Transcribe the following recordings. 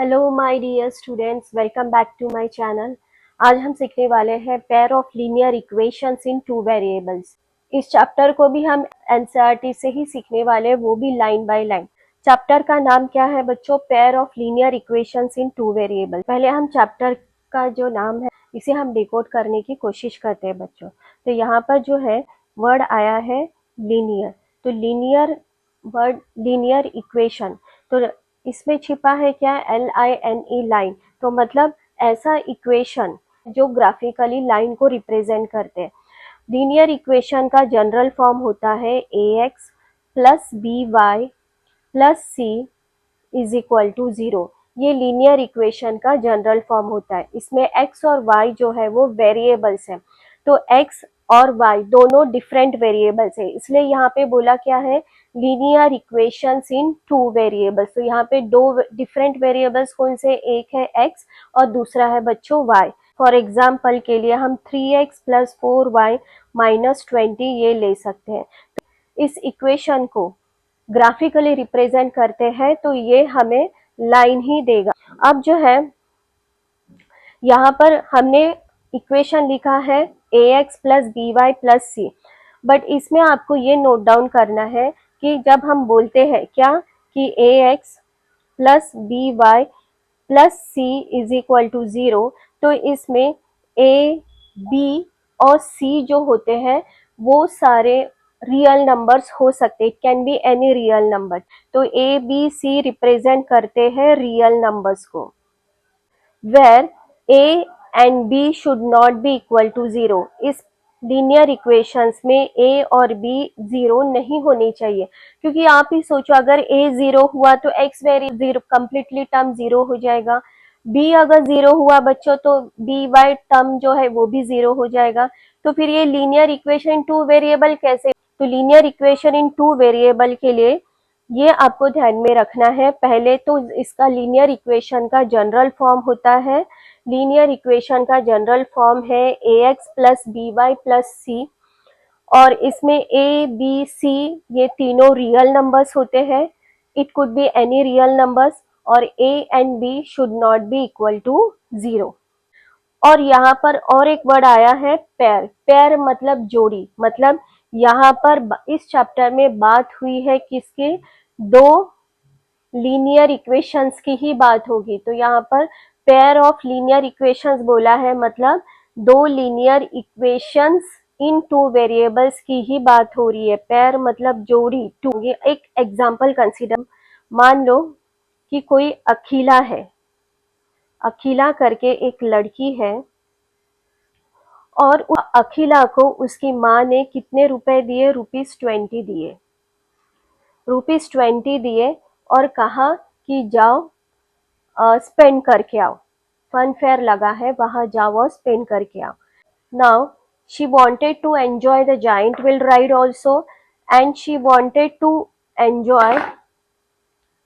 Hello my dear students, welcome back to my channel. आज हम सीखने वाले हैं pair of linear equations in two variables. इस चैप्टर को भी हम एनसीईआरटी से ही सीखने वाले हैं, वो भी लाइन बाय लाइन। चैप्टर का नाम क्या है बच्चों? Pair of linear equations in two variable. पहले हम चैप्टर का जो नाम है इसे हम डिकोड करने की कोशिश करते हैं बच्चों। तो यहाँ पर जो है वर्ड आया है लीनियर, तो लीनियर वर्ड लीनियर इक्वेशन, तो इसमें छिपा है क्या? LINE लाइन, तो मतलब ऐसा इक्वेशन जो ग्राफिकली लाइन को रिप्रेजेंट करते हैं। लीनियर इक्वेशन का जनरल फॉर्म होता है AX plus BY plus C is equal to 0। ये लीनियर इक्वेशन का जनरल फॉर्म होता है। इसमें x और y जो है वो वेरिएबल्स हैं, तो x और y दोनों डिफरेंट वेरिएबल्स है, इसलिए यहाँ पे बोला क्या है? Linear equations in two variables. तो यहाँ पे दो डिफरेंट वेरिएबल्स कौन से? एक है x और दूसरा है बच्चों y। फॉर एग्जाम्पल के लिए हम 3x प्लस 4y माइनस 20 ये ले सकते हैं। इस इक्वेशन को ग्राफिकली रिप्रेजेंट करते हैं तो ये हमें लाइन ही देगा। अब जो है यहाँ पर हमने इक्वेशन लिखा है AX plus BY plus C, but इसमें आपको ये नोट डाउन करना है कि जब हम बोलते हैं क्या कि AX plus BY plus C is equal to 0, तो इसमें A, B और C जो होते हैं वो सारे रियल नंबर्स हो सकते, it can be any real number. तो A, B, C रिप्रेजेंट करते हैं रियल नंबर्स को, where A and B should not be equal to 0। इस लीनियर इक्वेशंस में A और B 0 नहीं होनी चाहिए, क्योंकि आप ही सोचो अगर A 0 हुआ तो X वेरी 0 कंप्लीटली टर्म 0 हो जाएगा। B अगर 0 हुआ बच्चों तो BY टर्म जो है वो भी 0 हो जाएगा। तो फिर ये लीनियर इक्वेशन टू वेरिएबल कैसे? तो linear equation in two variable के लिए ये आपको ध्यान में रखना है। पहले तो इसका लीनियर इक्वेशन का जनरल फॉर्म होता है। लीनियर इक्वेशन का जनरल फॉर्म है AX plus BY plus C, और इसमें A, B, C ये तीनों रियल नंबर्स होते हैं, it could be any real numbers, और A and B should not be equal to 0। और यहाँ पर और एक वर्ड आया है पेयर। पेयर मतलब जोड़ी, मतलब यहाँ पर इस चैप्टर में बात हुई है किसके? दो लीनियर इक्वेशंस की ही बात होगी। तो यहाँ पर पेयर ऑफ लीनियर इक्वेशंस बोला है, मतलब दो linear equations in two variables की ही बात हो रही है। पेयर मतलब जोड़ी, टू। ये एक एग्जांपल कंसीडर, मान लो कि कोई अखिला है, अखिला करके एक लड़की है, और उस अखिला को उसकी माँ ने कितने रुपए दिए? ₹20 दिए। ₹20 दिए और कहा कि जाओ स्पेंड करके आओ, फन फेयर लगा है वहां जाओ और स्पेंड करके आओ। Now she wanted to enjoy the giant wheel ride also, and she wanted to enjoy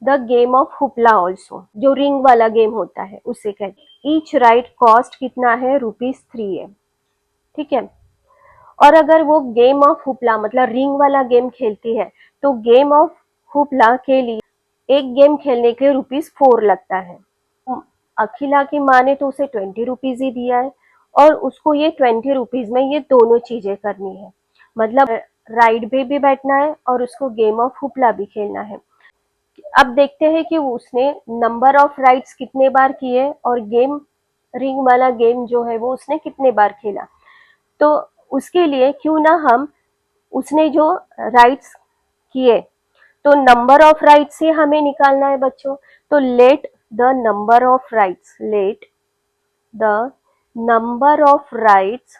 the game of hoopla also, जो रिंग वाला गेम होता है उसे कहते हैं। ईच राइड कॉस्ट कितना है? ₹3 है, ठीक है। और अगर वो गेम ऑफ हुपला मतलब रिंग वाला गेम खेलती है, तो गेम ऑफ हुपला के लिए एक गेम खेलने के लिए ₹4 लगता है। अखिला की माँ ने तो उसे ₹20 ही दिया है, और उसको ये ₹20 में ये दोनों चीजें करनी है, मतलब राइड पे भी बैठना है और उसको गेम ऑफ हुपला भी खेलना है। अब देखते हैं कि उसने नंबर ऑफ राइड्स कितने बार किए और गेम रिंग वाला गेम जो है वो उसने कितने बार खेला। तो उसके लिए क्यों ना हम उसने जो राइड्स किए, तो नंबर ऑफ राइट्स से हमें निकालना है बच्चों। तो let the number of rights, let the number of rights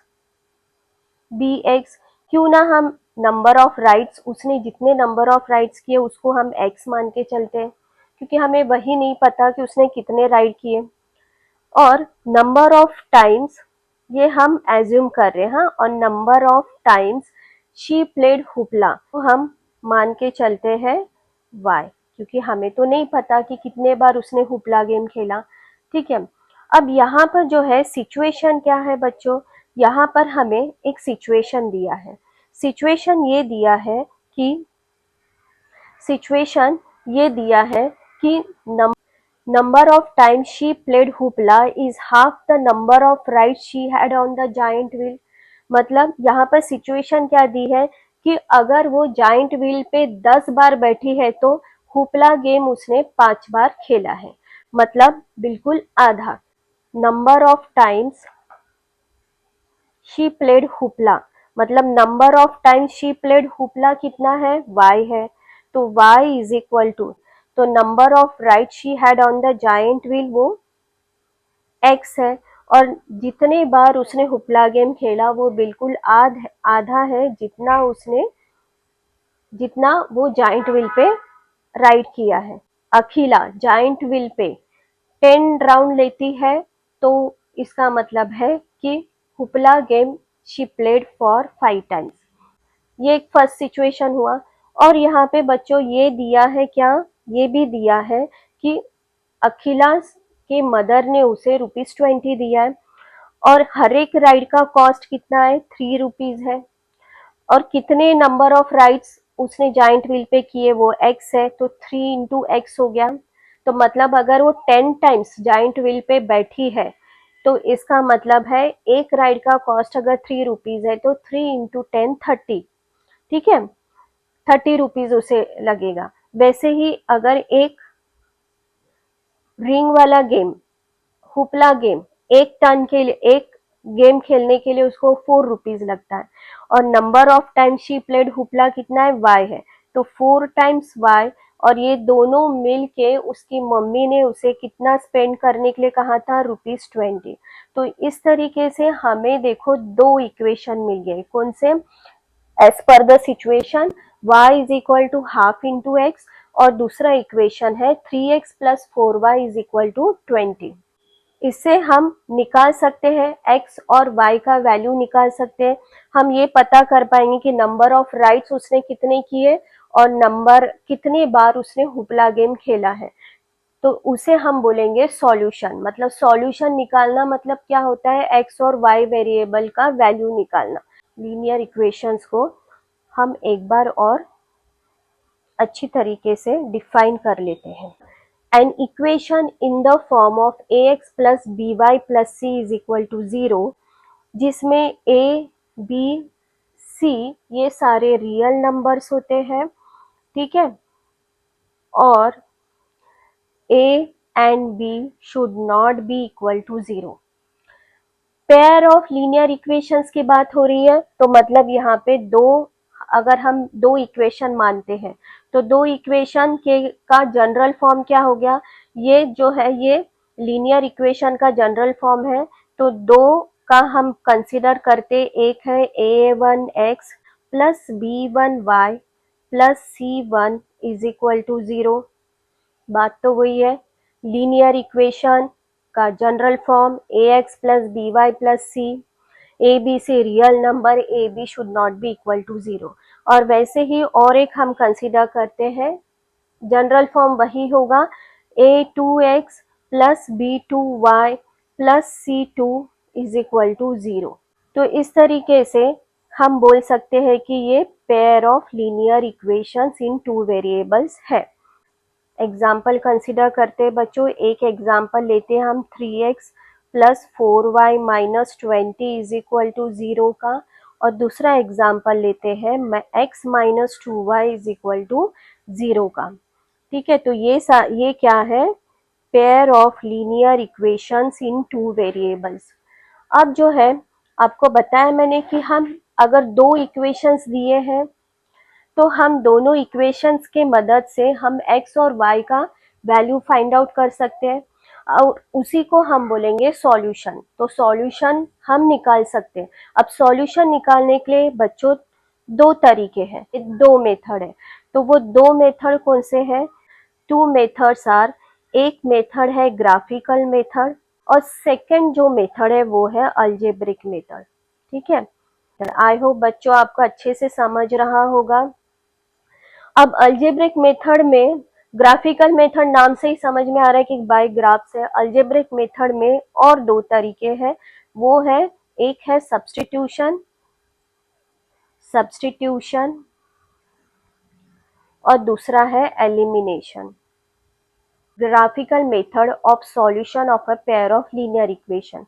be x. क्यों ना हम नंबर ऑफ राइट्स, उसने जितने नंबर ऑफ राइट्स किए उसको हम एक्स मान के चलते हैं, क्योंकि हमें वही नहीं पता कि उसने कितने राइड किए। और नंबर ऑफ टाइम्स ये हम एज्यूम कर रहे हैं, हाँ, और number of times she played hoopla तो हम मान के चलते हैं y, क्योंकि हमें तो नहीं पता कि कितने बार उसने हुपला गेम खेला, ठीक है। अब यहाँ पर जो है सिचुएशन क्या है बच्चों? यहाँ पर हमें एक सिचुएशन दिया है। सिचुएशन ये दिया है कि सिचुएशन ये दिया है कि Number of times she played hoopla is half the number of rides she had on the giant wheel. मतलब यहाँ पर सिचुएशन क्या दी है कि अगर वो जाइंट व्हील पे 10 बार बैठी है तो हुपला गेम उसने 5 बार खेला है, मतलब बिल्कुल आधा। Number of times she played hoopla, मतलब number of times she played hoopla कितना है, y है, तो y इज इक्वल टू, तो number of ride she had on the giant wheel वो x है, और जितने बार उसने हुपला गेम खेला वो बिल्कुल आधा है जितना वो जाइंट व्हील पे राइड किया है। अखिला जाइंट व्हील पे 10 राउंड लेती है, तो इसका मतलब है कि hoopla game she played for 5 times. ये एक फर्स्ट सिचुएशन हुआ। और यहाँ पे बच्चों ये दिया है क्या, ये भी दिया है कि अखिला के मदर ने उसे ₹20 दिया है और हर एक राइड का कॉस्ट कितना है, ₹3 है, और कितने नंबर ऑफ राइड्स उसने जाइंट व्हील पे किए वो x है, तो 3 इंटू एक्स हो गया। तो मतलब अगर वो 10 टाइम्स जाइंट व्हील पे बैठी है तो इसका मतलब है एक राइड का कॉस्ट अगर ₹3 है तो 3 इंटू 10 30, ठीक है, ₹30 उसे लगेगा। वैसे ही अगर एक रिंग वाला गेम, हुपला गेम, एक टर्न के लिए, एक गेम खेलने के लिए उसको ₹4 लगता है, और number of time she played hoopla कितना है, y है, तो 4 टाइम्स y, और ये दोनों मिल के उसकी मम्मी ने उसे कितना स्पेंड करने के लिए कहा था, ₹20। तो इस तरीके से हमें देखो दो इक्वेशन मिल गए, कौन से, एज पर the situation y is equal to half into x, और दूसरा इक्वेशन है 3x plus 4y is equal to 20। इससे हम निकाल सकते हैं x और y का वैल्यू निकाल सकते हैं। हम ये पता कर पाएंगे कि नंबर ऑफ राइड्स उसने कितने किए और नंबर कितने बार उसने हुपला गेम खेला है, तो उसे हम बोलेंगे सॉल्यूशन। मतलब सॉल्यूशन निकालना मतलब क्या होता है, x और y वेरिएबल का वैल्यू निकालना। लीनियर इक्वेशंस को हम एक बार और अच्छी तरीके से डिफाइन कर लेते हैं। An equation in the form of ax plus by plus c is equal to 0, जिसमें a, b, c ये सारे रियल नंबर्स होते हैं, ठीक है, और a and b should not be equal to 0। Pair of linear equations की बात हो रही है, तो मतलब यहाँ पे दो, अगर हम दो इक्वेशन मानते हैं तो दो इक्वेशन के का जनरल फॉर्म क्या हो गया, ये जो है ये लीनियर इक्वेशन का जनरल फॉर्म है, तो दो का हम कंसिडर करते, एक है a1x plus b1y plus c1 is equal to 0। बात तो वही है, लीनियर इक्वेशन का general form ax plus B Y plus C, A B से real number A B should not be equal to 0। और वैसे ही और एक हम कंसीडर करते हैं, जनरल फॉर्म वही होगा a2x plus b2y plus c2 is equal to 0। तो इस तरीके से हम बोल सकते हैं कि ये pair of linear equations in two variables है। एग्जाम्पल कंसिडर करते हैं बच्चों, एक एग्जाम्पल लेते हैं हम 3x plus 4y minus 20 is equal to 0 का, और दूसरा एग्जाम्पल लेते हैं x minus 2y is equal to 0 का, ठीक है। तो ये क्या है, pair of linear equations in two variables. अब जो है आपको बताया मैंने कि हम अगर दो इक्वेशंस दिए हैं तो हम दोनों इक्वेशंस के मदद से हम x और y का वैल्यू फाइंड आउट कर सकते हैं, और उसी को हम बोलेंगे सॉल्यूशन। तो सॉल्यूशन हम निकाल सकते हैं। अब सॉल्यूशन निकालने के लिए बच्चों दो तरीके हैं, दो मेथड है, तो वो दो मेथड कौन से हैं, टू मेथड्स आर, एक मेथड है ग्राफिकल मेथड और सेकंड जो मेथड है वो है अलजेब्रिक मेथड, ठीक है। आई होप बच्चों आपको अच्छे से समझ रहा होगा। अब अलजेब्रिक मेथड में, ग्राफिकल मेथड नाम से ही समझ में आ रहा है कि बाय ग्राफ्स है, अलजेब्रिक मेथड में और दो तरीके हैं, वो है, एक है सब्स्टिट्यूशन, और दूसरा है elimination. Graphical method of solution of a pair of linear equation.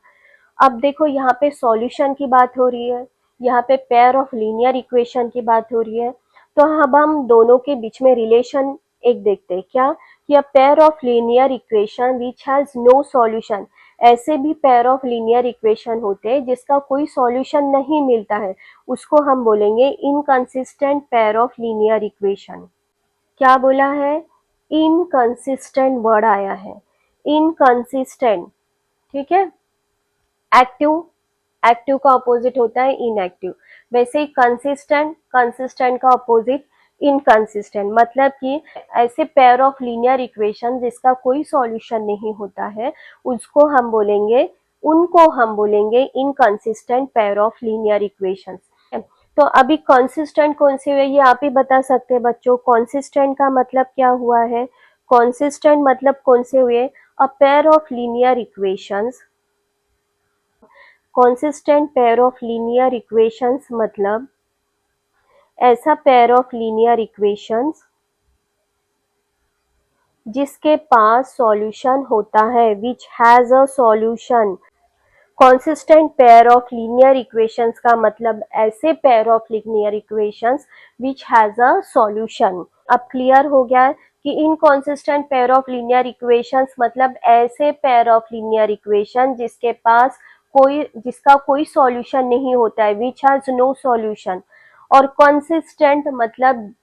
अब देखो यहाँ पे सॉल्यूशन की बात हो रही है, यहाँ पे पेयर ऑफ लीनियर इक्वेशन की बात हो रही है, तो अब हम दोनों के बीच में रिलेशन एक देखते हैं क्या, कि a pair of linear equation which has no solution. ऐसे भी पेयर ऑफ लीनियर इक्वेशन होते हैं जिसका कोई सॉल्यूशन नहीं मिलता है, उसको हम बोलेंगे inconsistent pair of linear equation. क्या बोला है, इनकंसिस्टेंट वर्ड आया है, इनकंसिस्टेंट, ठीक है। एक्टिव, एक्टिव का अपोजिट होता है इनएक्टिव, वैसे ही कंसिस्टेंट, कंसिस्टेंट का अपोजिट इनकंसिस्टेंट, मतलब कि ऐसे पेयर ऑफ लीनियर इक्वेशन जिसका कोई सॉल्यूशन नहीं होता है, उसको हम बोलेंगे, उनको हम बोलेंगे inconsistent pair of linear equation. तो अभी कंसिस्टेंट कौन से हुए ये आप ही बता सकते हैं बच्चों, कंसिस्टेंट का मतलब क्या हुआ है, कंसिस्टेंट मतलब कौन से हुए, अ pair of linear equations, consistent pair of linear equations मतलब ऐसा पेयर ऑफ लीनियर इक्वेशंस जिसके पास सॉल्यूशन होता है, which has a solution. Consistent pair of linear equations का मतलब ऐसे pair of linear equations which has a solution. अब clear हो गया कि inconsistent pair of linear equations मतलब ऐसे पेयर ऑफ लीनियर इक्वेशन जिसके पास जिसका कोई सॉल्यूशन नहीं होता है, विच हैज नो सॉल्यूशन। और कंसिस्टेंट मतलब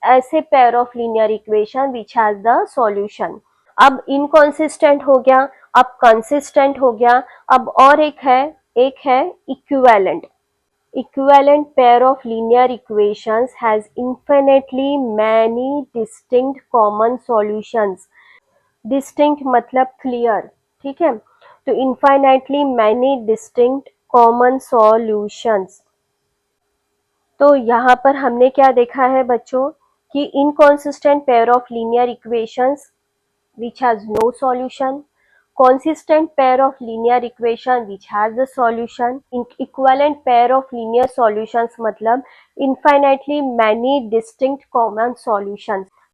ऐसे pair of linear equation which has the solution. अब इनकॉन्सिस्टेंट हो गया, अब कंसिस्टेंट हो गया, अब और एक है equivalent. Equivalent pair of linear equations has infinitely many distinct common solutions. Distinct मतलब clear, ठीक है, तो infinitely many distinct common solutions। तो यहाँ पर हमने क्या देखा है बच्चों, कि inconsistent pair of linear equations which has no solution, consistent pair of linear equation which has a solution, equivalent pair of linear solutions मतलब infinitely many distinct common solutions।